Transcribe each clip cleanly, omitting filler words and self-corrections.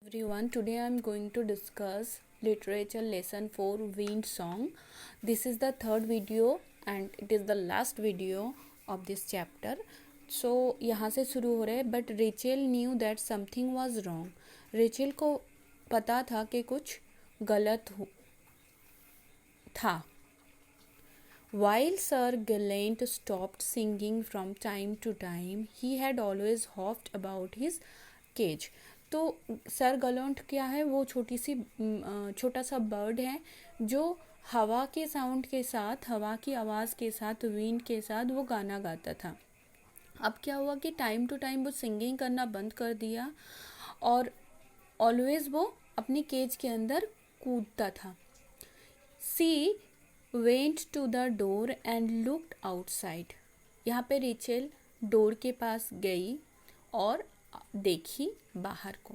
Everyone, today I am going to discuss literature lesson 4 Wind Song. This is the third video and it is the last video of this chapter. So यहाँ से शुरू हो रहे हैं. But Rachel knew that something was wrong. Rachel को पता था कि कुछ गलत था. While Sir Gallant stopped singing from time to time, he had always hopped about his cage. तो सर गलोंट क्या है? वो छोटा सा बर्ड है जो हवा के साउंड के साथ, हवा की आवाज़ के साथ, विंड के साथ वो गाना गाता था. अब क्या हुआ कि टाइम टू टाइम वो सिंगिंग करना बंद कर दिया और ऑलवेज वो अपने केज के अंदर कूदता था. She went to the door and looked outside. यहाँ पे रेचल डोर के पास गई और देखी बाहर को.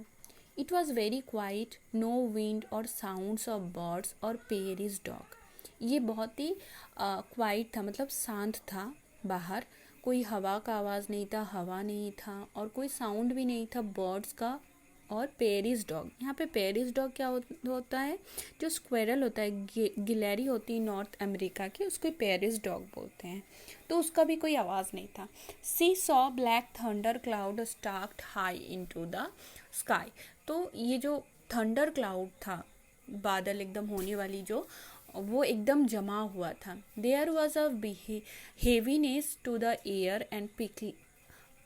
It was very quite, no wind और साउंड्स ऑफ बर्ड्स और पेरिस डॉग. ये बहुत ही क्वाइट था, मतलब शांत था. बाहर कोई हवा का आवाज़ नहीं था, हवा नहीं था और कोई साउंड भी नहीं था बर्ड्स का और पेरिस डॉग. यहाँ पे पेरिस डॉग क्या होता है? जो स्क्वेरल होता है, गिलहरी होती है नॉर्थ अमेरिका की, उसको पेरिस डॉग बोलते हैं. तो उसका भी कोई आवाज़ नहीं था. She saw black thunder cloud stacked high into the sky. तो ये जो थंडर क्लाउड था, बादल एकदम होने वाली जो, वो एकदम जमा हुआ था. There was a heaviness to the air and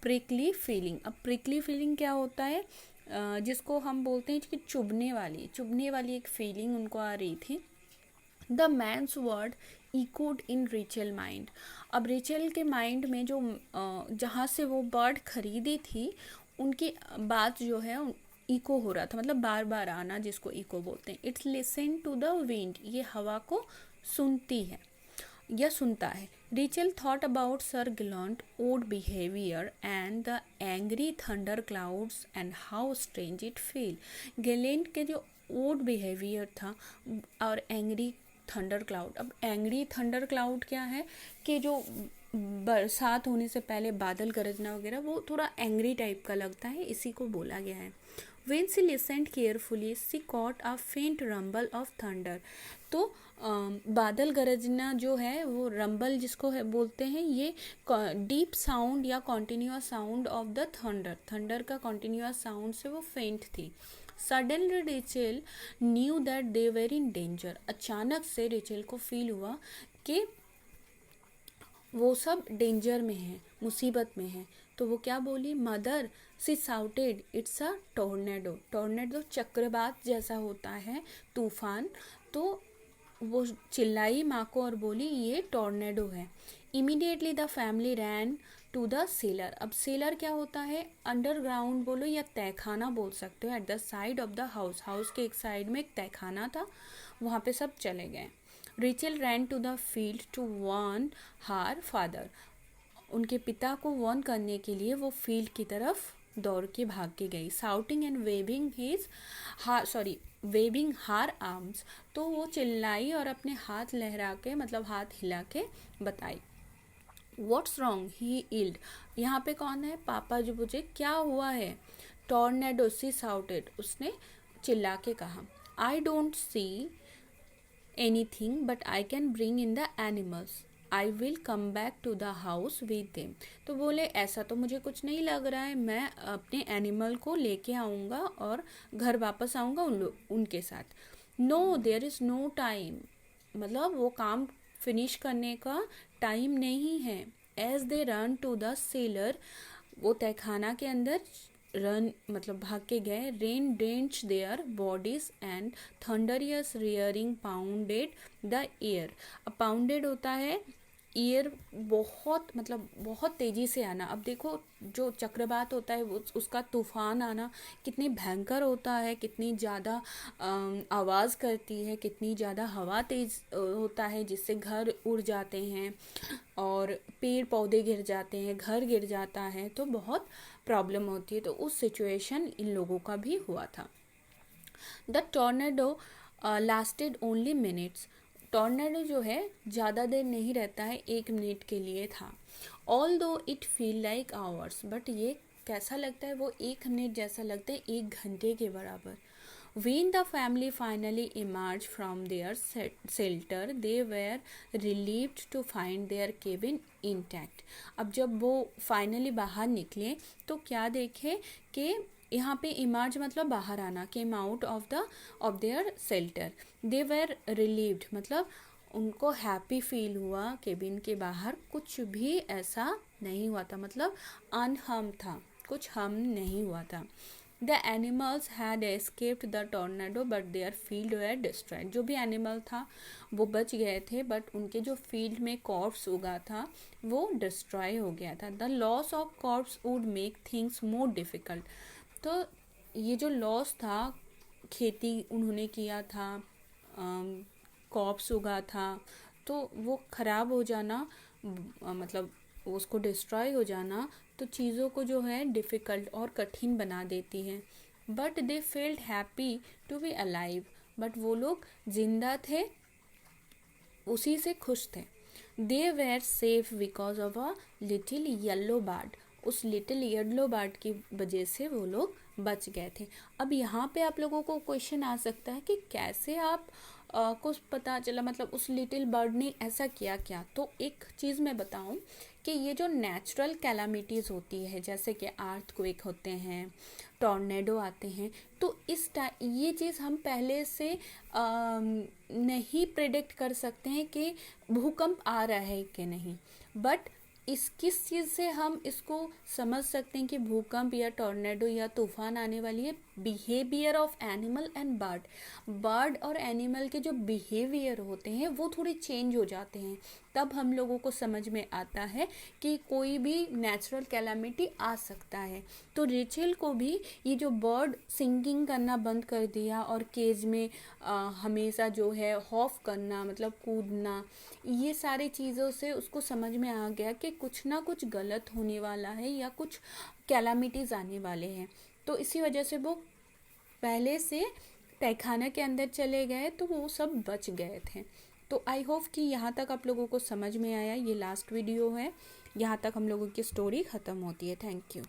prickly feeling. अब प्रिकली फीलिंग क्या होता है? जिसको हम बोलते हैं कि चुभने वाली एक फीलिंग उनको आ रही थी. The man's word echoed in Rachel mind. अब रेचल के माइंड में जो जहाँ से वो बर्ड खरीदी थी, उनकी बात जो है इको हो रहा था, मतलब बार बार आना, जिसको इको बोलते हैं. It's listen to the wind. ये हवा को सुनती है या सुनता है. Rachel thought about sir Gallant odd behaviour and the angry thunder clouds and how strange it feel. Gallant के जो ओड बिहेवियर था और एंग्री थंडर क्लाउड. अब एंग्री थंडर क्लाउड क्या है कि जो बरसात होने से पहले बादल गरजना वगैरह, वो थोड़ा एंग्री टाइप का लगता है, इसी को बोला गया है. When she listened carefully, she caught a faint rumble of thunder. तो बादल गरजना जो है वो रंबल जिसको है बोलते हैं, ये डीप साउंड या continuous sound of the thunder का कॉन्टिन्यूअस साउंड से वो फेंट थी. Suddenly Rachel knew that they were in danger. अचानक से रेचल को फील हुआ कि वो सब डेंजर में है, मुसीबत में है. तो वो क्या बोली? Mother, she shouted, it's a tornado. Tornado चक्रवात जैसा होता है, तूफान. तो वो चिल्लाई माँ को और बोली ये टोर्नेडो है. Immediately the family ran to the cellar. अब सेलर क्या होता है? अंडरग्राउंड बोलो या तहखाना बोल सकते हो. At the side of the house, house के एक साइड में एक तहखाना था, वहाँ पे सब चले गए. Rachel ran to the field to warn her father. उनके पिता को वार्न करने के लिए वो फील्ड की तरफ दौड़ के भाग के गई. साउटिंग एंड वेविंग हार आर्म्स. तो वो चिल्लाई और अपने हाथ लहरा के, मतलब हाथ हिला के बताई. What's wrong? He yelled. यहाँ पे कौन है? पापा जो मुझे क्या हुआ है? टॉर्नेडो, सी साउटेड. उसने चिल्ला के कहा. I don't see anything but I can bring in the animals. I will come back to the house with them. तो बोले ऐसा तो मुझे कुछ नहीं लग रहा है, मैं अपने एनिमल को लेके आऊँगा और घर वापस आऊँगा उनके साथ. No, there is no time. मतलब वो काम फिनिश करने का टाइम नहीं है. As they ran to the cellar. वो तहखाना के अंदर रन मतलब भाग के गए. Rain drench their bodies and thunderous roaring pounded the air. अब पाउंडेड होता है ईयर, बहुत मतलब बहुत तेज़ी से आना. अब देखो जो चक्रवात होता है उसका तूफान आना कितनी भयंकर होता है, कितनी ज़्यादा आवाज़ करती है, कितनी ज़्यादा हवा तेज़ होता है, जिससे घर उड़ जाते हैं और पेड़ पौधे गिर जाते हैं, घर गिर जाता है, तो बहुत प्रॉब्लम होती है. तो उस सिचुएशन इन लोगों का भी हुआ था. The tornado lasted only minutes. Tornado जो है ज़्यादा देर नहीं रहता है, 1 मिनट के लिए था. ऑल दो it feel like ours. But ये कैसा लगता है, वो 1 मिनट जैसा लगता है 1 घंटे के बराबर। When the family finally emerged from their shelter, they were relieved to find their cabin intact. अब जब वो फाइनली बाहर निकले तो क्या देखे कि यहाँ पे इमर्ज मतलब बाहर आना, came out of their shelter. They were relieved मतलब उनको हैप्पी फील हुआ, केबिन के बाहर कुछ भी ऐसा नहीं हुआ था, मतलब अनहार्म था, कुछ हार्म नहीं हुआ था। The animals had escaped the tornado but their field were destroyed. जो भी एनिमल था वो बच गए थे, बट उनके जो फील्ड में कॉर्प्स उगा था वो डिस्ट्रॉय हो गया था। The loss of corps would make things more difficult. तो ये जो लॉस था, खेती उन्होंने किया था, कॉर्प्स उगा था, तो वो ख़राब हो जाना, मतलब उसको डिस्ट्रॉय हो जाना, तो चीज़ों को जो है डिफ़िकल्ट और कठिन बना देती है। But they felt happy to be alive, but वो लोग जिंदा थे, उसी से खुश थे। They were safe because of a little yellow bird. उस लिटिल येल्लो बर्ड की वजह से वो लोग बच गए थे। अब यहाँ पे आप लोगों को क्वेश्चन आ सकता है कि कैसे आप को पता चला, मतलब उस लिटिल बर्ड ने ऐसा किया क्या। तो एक चीज़ मैं बताऊं कि ये जो नेचुरल कैलामिटीज़ होती है, जैसे कि अर्थक्वेक होते हैं, टॉर्नेडो आते हैं, तो इस ये चीज़ हम पहले से नहीं प्रेडिक्ट कर सकते हैं कि भूकंप आ रहा है कि नहीं, बट इस किस चीज़ से हम इसको समझ सकते हैं कि भूकंप या टॉर्नेडो या तूफान आने वाली है। Behaviour of animal and bird और एनिमल के जो बिहेवियर होते हैं वो थोड़े चेंज हो जाते हैं, तब हम लोगों को समझ में आता है कि कोई भी नेचुरल कैलामिटी आ सकता है। तो रेचल को भी ये जो बर्ड सिंगिंग करना बंद कर दिया और केज में हमेशा जो है हॉफ करना, मतलब कूदना, ये सारी चीज़ों से उसको समझ में आ गया कि कुछ ना कुछ गलत होने वाला है या कुछ कैलामिटीज़ आने वाले हैं। तो इसी वजह से वो पहले से तहखाना के अंदर चले गए, तो वो सब बच गए थे। तो आई होप कि यहाँ तक आप लोगों को समझ में आया। ये लास्ट वीडियो है, यहाँ तक हम लोगों की स्टोरी ख़त्म होती है। Thank you.